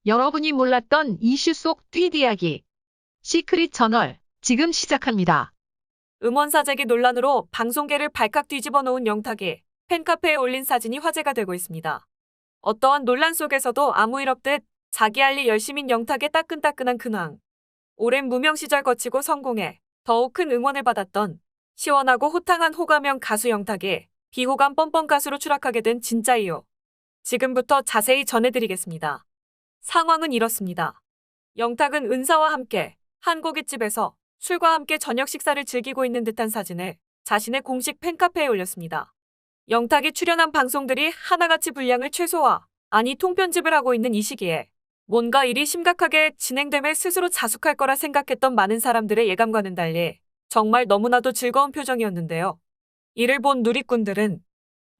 여러분이 몰랐던 이슈 속 뒷이야기. 시크릿 저널, 지금 시작합니다. 음원사재기 논란으로 방송계를 발칵 뒤집어 놓은 영탁이 팬카페에 올린 사진이 화제가 되고 있습니다. 어떠한 논란 속에서도 아무 일 없듯 자기 할 일 열심인 영탁의 따끈따끈한 근황. 오랜 무명 시절 거치고 성공해 더욱 큰 응원을 받았던 시원하고 호탕한 호감형 가수 영탁이 비호감 뻔뻔 가수로 추락하게 된 진짜 이유. 지금부터 자세히 전해드리겠습니다. 상황은 이렇습니다. 영탁은 은사와 함께 한 고깃집에서 술과 함께 저녁 식사를 즐기고 있는 듯한 사진을 자신의 공식 팬카페에 올렸습니다. 영탁이 출연한 방송들이 하나같이 분량을 최소화, 아니 통편집을 하고 있는 이 시기에 뭔가 일이 심각하게 진행됨에 스스로 자숙할 거라 생각했던 많은 사람들의 예감과는 달리 정말 너무나도 즐거운 표정이었는데요. 이를 본 누리꾼들은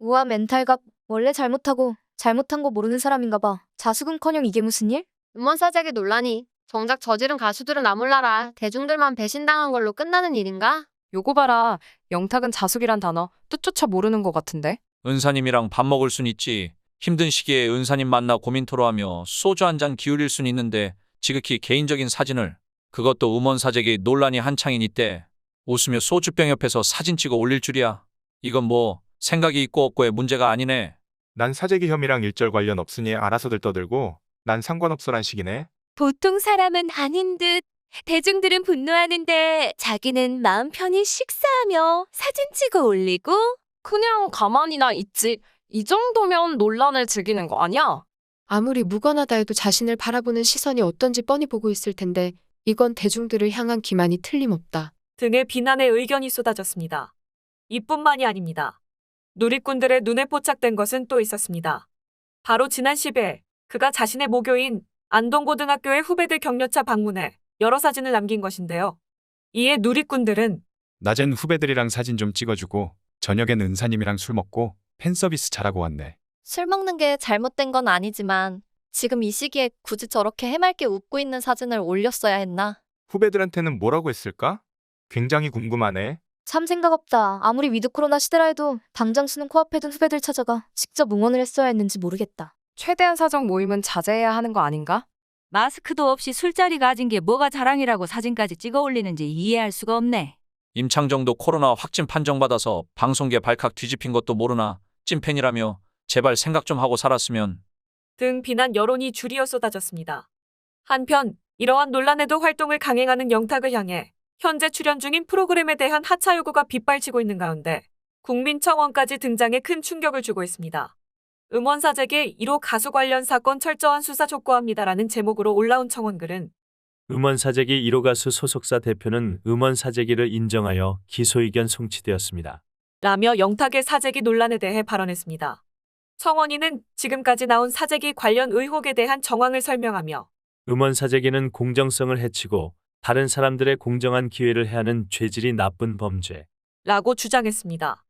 우와 멘탈갑 원래 잘못한 거 모르는 사람인가 봐. 자숙은커녕 이게 무슨 일? 음원사재기 논란이 정작 저지른 가수들은 아몰라라 대중들만 배신당한 걸로 끝나는 일인가? 요거 봐라. 영탁은 자숙이란 단어 뜻조차 모르는 것 같은데? 은사님이랑 밥 먹을 순 있지. 힘든 시기에 은사님 만나 고민 토로하며 소주 한 잔 기울일 순 있는데 지극히 개인적인 사진을, 그것도 음원사재기 논란이 한창인 이때 웃으며 소주병 옆에서 사진 찍어 올릴 줄이야. 이건 뭐 생각이 있고 없고의 문제가 아니네. 난 사재기 혐의랑 일절 관련 없으니 알아서들 떠들고 난 상관없어란 식이네. 보통 사람은 아닌 듯. 대중들은 분노하는데 자기는 마음 편히 식사하며 사진 찍어 올리고. 그냥 가만히나 있지. 이 정도면 논란을 즐기는 거 아니야? 아무리 무관하다 해도 자신을 바라보는 시선이 어떤지 뻔히 보고 있을 텐데 이건 대중들을 향한 기만이 틀림없다. 등의 비난의 의견이 쏟아졌습니다. 이뿐만이 아닙니다. 누리꾼들의 눈에 포착된 것은 또 있었습니다. 바로 지난 10일 그가 자신의 모교인 안동고등학교의 후배들 격려차 방문에 여러 사진을 남긴 것인데요. 이에 누리꾼들은 낮엔 후배들이랑 사진 좀 찍어주고 저녁엔 은사님이랑 술 먹고 팬서비스 잘하고 왔네. 술 먹는 게 잘못된 건 아니지만 지금 이 시기에 굳이 저렇게 해맑게 웃고 있는 사진을 올렸어야 했나? 후배들한테는 뭐라고 했을까? 굉장히 궁금하네. 참 생각 없다. 아무리 위드 코로나 시대라 해도 당장 수능 코앞에 둔 후배들 찾아가 직접 응원을 했어야 했는지 모르겠다. 최대한 사적 모임은 자제해야 하는 거 아닌가? 마스크도 없이 술자리 가진 게 뭐가 자랑이라고 사진까지 찍어 올리는지 이해할 수가 없네. 임창정도 코로나 확진 판정받아서 방송계 발칵 뒤집힌 것도 모르나 찐팬이라며 제발 생각 좀 하고 살았으면. 등 비난 여론이 줄이어 쏟아졌습니다. 한편 이러한 논란에도 활동을 강행하는 영탁을 향해 현재 출연 중인 프로그램에 대한 하차 요구가 빗발치고 있는 가운데 국민청원까지 등장해 큰 충격을 주고 있습니다. 음원사재기 1호 가수 관련 사건 철저한 수사 촉구합니다라는 제목으로 올라온 청원글은 음원사재기 1호 가수 소속사 대표는 음원사재기를 인정하여 기소 의견 송치되었습니다. 라며 영탁의 사재기 논란에 대해 발언했습니다. 청원인은 지금까지 나온 사재기 관련 의혹에 대한 정황을 설명하며 음원사재기는 공정성을 해치고 다른 사람들의 공정한 기회를 해하는 죄질이 나쁜 범죄 라고 주장했습니다.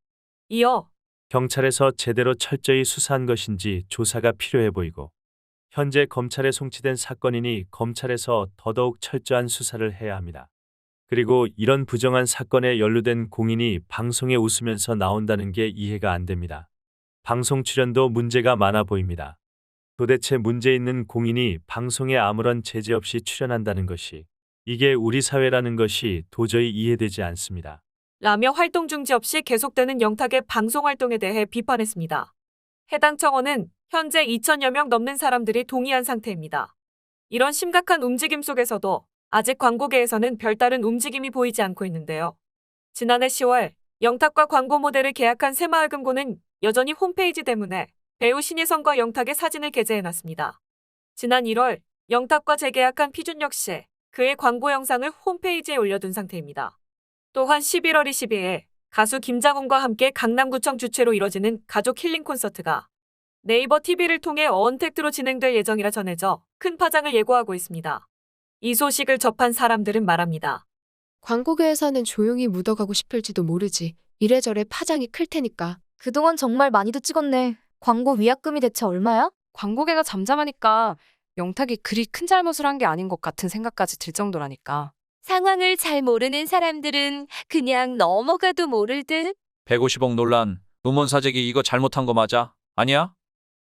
이어 경찰에서 제대로 철저히 수사한 것인지 조사가 필요해 보이고 현재 검찰에 송치된 사건이니 검찰에서 더더욱 철저한 수사를 해야 합니다. 그리고 이런 부정한 사건에 연루된 공인이 방송에 웃으면서 나온다는 게 이해가 안 됩니다. 방송 출연도 문제가 많아 보입니다. 도대체 문제 있는 공인이 방송에 아무런 제재 없이 출연한다는 것이 이게 우리 사회라는 것이 도저히 이해되지 않습니다. 라며 활동 중지 없이 계속되는 영탁의 방송 활동에 대해 비판했습니다. 해당 청원은 현재 2,000여 명 넘는 사람들이 동의한 상태입니다. 이런 심각한 움직임 속에서도 아직 광고계에서는 별다른 움직임이 보이지 않고 있는데요. 지난해 10월 영탁과 광고 모델을 계약한 새마을금고는 여전히 홈페이지 때문에 배우 신혜성과 영탁의 사진을 게재해놨습니다. 지난 1월 영탁과 재계약한 피준 역시 그의 광고 영상을 홈페이지에 올려둔 상태입니다. 또한 11월 22일 가수 김장훈과 함께 강남구청 주최로 이뤄지는 가족 힐링 콘서트가 네이버 TV를 통해 언택트로 진행될 예정이라 전해져 큰 파장을 예고하고 있습니다. 이 소식을 접한 사람들은 말합니다. 광고계에서는 조용히 묻어가고 싶을지도 모르지. 이래저래 파장이 클 테니까. 그동안 정말 많이도 찍었네. 광고 위약금이 대체 얼마야? 광고계가 잠잠하니까 영탁이 그리 큰 잘못을 한 게 아닌 것 같은 생각까지 들 정도라니까. 상황을 잘 모르는 사람들은 그냥 넘어가도 모를 듯. 150억 논란, 음원사재기 이거 잘못한 거 맞아? 아니야?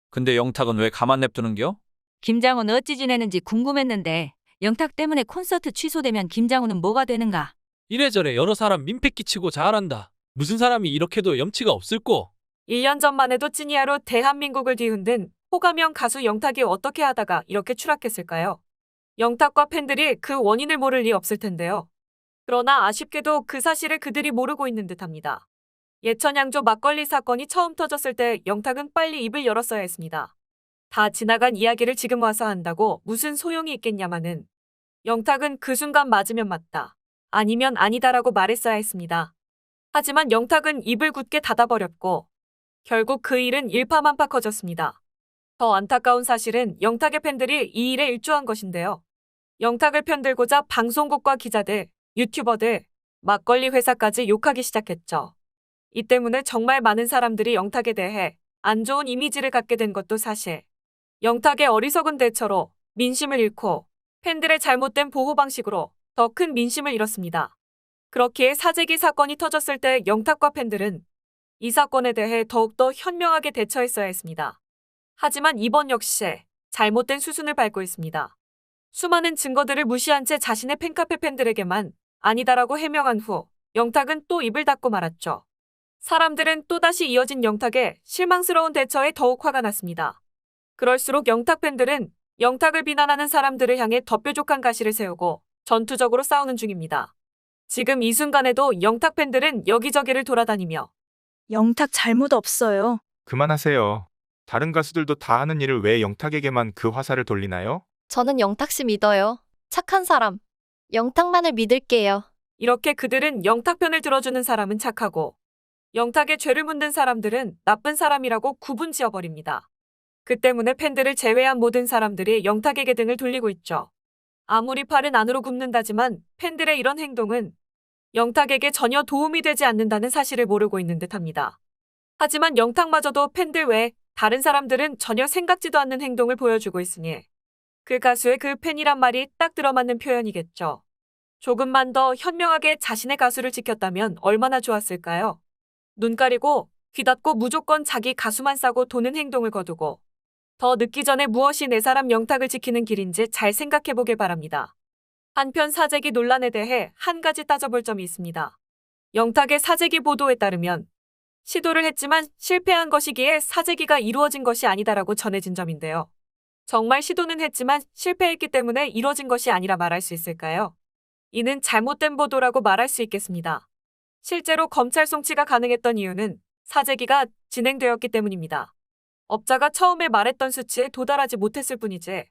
근데 영탁은 왜 가만 냅두는겨? 김장훈 어찌 지내는지 궁금했는데 영탁 때문에 콘서트 취소되면 김장훈은 뭐가 되는가? 이래저래 여러 사람 민폐 끼치고 자활한다. 무슨 사람이 이렇게도 염치가 없을꼬? 1년 전만 해도 찐이야로 대한민국을 뒤흔든 호감형 가수 영탁이 어떻게 하다가 이렇게 추락했을까요? 영탁과 팬들이 그 원인을 모를 리 없을 텐데요. 그러나 아쉽게도 그 사실을 그들이 모르고 있는 듯합니다. 예천양조 막걸리 사건이 처음 터졌을 때 영탁은 빨리 입을 열었어야 했습니다. 다 지나간 이야기를 지금 와서 한다고 무슨 소용이 있겠냐마는 영탁은 그 순간 맞으면 맞다, 아니면 아니다라고 말했어야 했습니다. 하지만 영탁은 입을 굳게 닫아버렸고 결국 그 일은 일파만파 커졌습니다. 더 안타까운 사실은 영탁의 팬들이 이 일에 일조한 것인데요. 영탁을 편들고자 방송국과 기자들, 유튜버들, 막걸리 회사까지 욕하기 시작했죠. 이 때문에 정말 많은 사람들이 영탁에 대해 안 좋은 이미지를 갖게 된 것도 사실. 영탁의 어리석은 대처로 민심을 잃고 팬들의 잘못된 보호 방식으로 더 큰 민심을 잃었습니다. 그렇기에 사재기 사건이 터졌을 때 영탁과 팬들은 이 사건에 대해 더욱더 현명하게 대처했어야 했습니다. 하지만 이번 역시 잘못된 수순을 밟고 있습니다. 수많은 증거들을 무시한 채 자신의 팬카페 팬들에게만 아니다라고 해명한 후 영탁은 또 입을 닫고 말았죠. 사람들은 또다시 이어진 영탁의 실망스러운 대처에 더욱 화가 났습니다. 그럴수록 영탁 팬들은 영탁을 비난하는 사람들을 향해 더 뾰족한 가시를 세우고 전투적으로 싸우는 중입니다. 지금 이 순간에도 영탁 팬들은 여기저기를 돌아다니며 영탁 잘못 없어요. 그만하세요. 다른 가수들도 다 하는 일을 왜 영탁에게만 그 화살을 돌리나요? 저는 영탁 씨 믿어요. 착한 사람. 영탁만을 믿을게요. 이렇게 그들은 영탁 편을 들어주는 사람은 착하고 영탁의 죄를 묻는 사람들은 나쁜 사람이라고 구분 지어버립니다. 그 때문에 팬들을 제외한 모든 사람들이 영탁에게 등을 돌리고 있죠. 아무리 팔은 안으로 굽는다지만 팬들의 이런 행동은 영탁에게 전혀 도움이 되지 않는다는 사실을 모르고 있는 듯합니다. 하지만 영탁마저도 팬들 외 다른 사람들은 전혀 생각지도 않는 행동을 보여주고 있으니 그 가수의 그 팬이란 말이 딱 들어맞는 표현이겠죠. 조금만 더 현명하게 자신의 가수를 지켰다면 얼마나 좋았을까요? 눈 가리고 귀 닫고 무조건 자기 가수만 싸고 도는 행동을 거두고 더 늦기 전에 무엇이 내 사람 영탁을 지키는 길인지 잘 생각해보길 바랍니다. 한편 사재기 논란에 대해 한 가지 따져볼 점이 있습니다. 영탁의 사재기 보도에 따르면 시도를 했지만 실패한 것이기에 사재기가 이루어진 것이 아니다라고 전해진 점인데요. 정말 시도는 했지만 실패했기 때문에 이루어진 것이 아니라 말할 수 있을까요? 이는 잘못된 보도라고 말할 수 있겠습니다. 실제로 검찰 송치가 가능했던 이유는 사재기가 진행되었기 때문입니다. 업자가 처음에 말했던 수치에 도달하지 못했을 뿐이지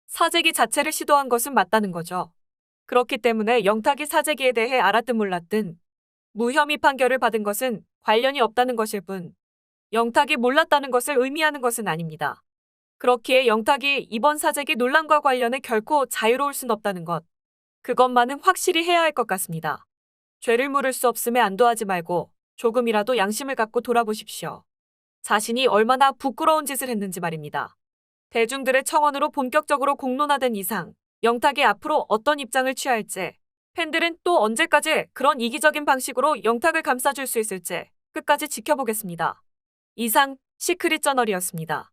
사재기 자체를 시도한 것은 맞다는 거죠. 그렇기 때문에 영탁이 사재기에 대해 알았든 몰랐든 무혐의 판결을 받은 것은 관련이 없다는 것일 뿐 영탁이 몰랐다는 것을 의미하는 것은 아닙니다. 그렇기에 영탁이 이번 사재기 논란과 관련해 결코 자유로울 순 없다는 것, 그것만은 확실히 해야 할 것 같습니다. 죄를 물을 수 없음에 안도하지 말고 조금이라도 양심을 갖고 돌아보십시오. 자신이 얼마나 부끄러운 짓을 했는지 말입니다. 대중들의 청원으로 본격적으로 공론화된 이상 영탁이 앞으로 어떤 입장을 취할지, 팬들은 또 언제까지 그런 이기적인 방식으로 영탁을 감싸줄 수 있을지 끝까지 지켜보겠습니다. 이상 시크릿 저널이었습니다.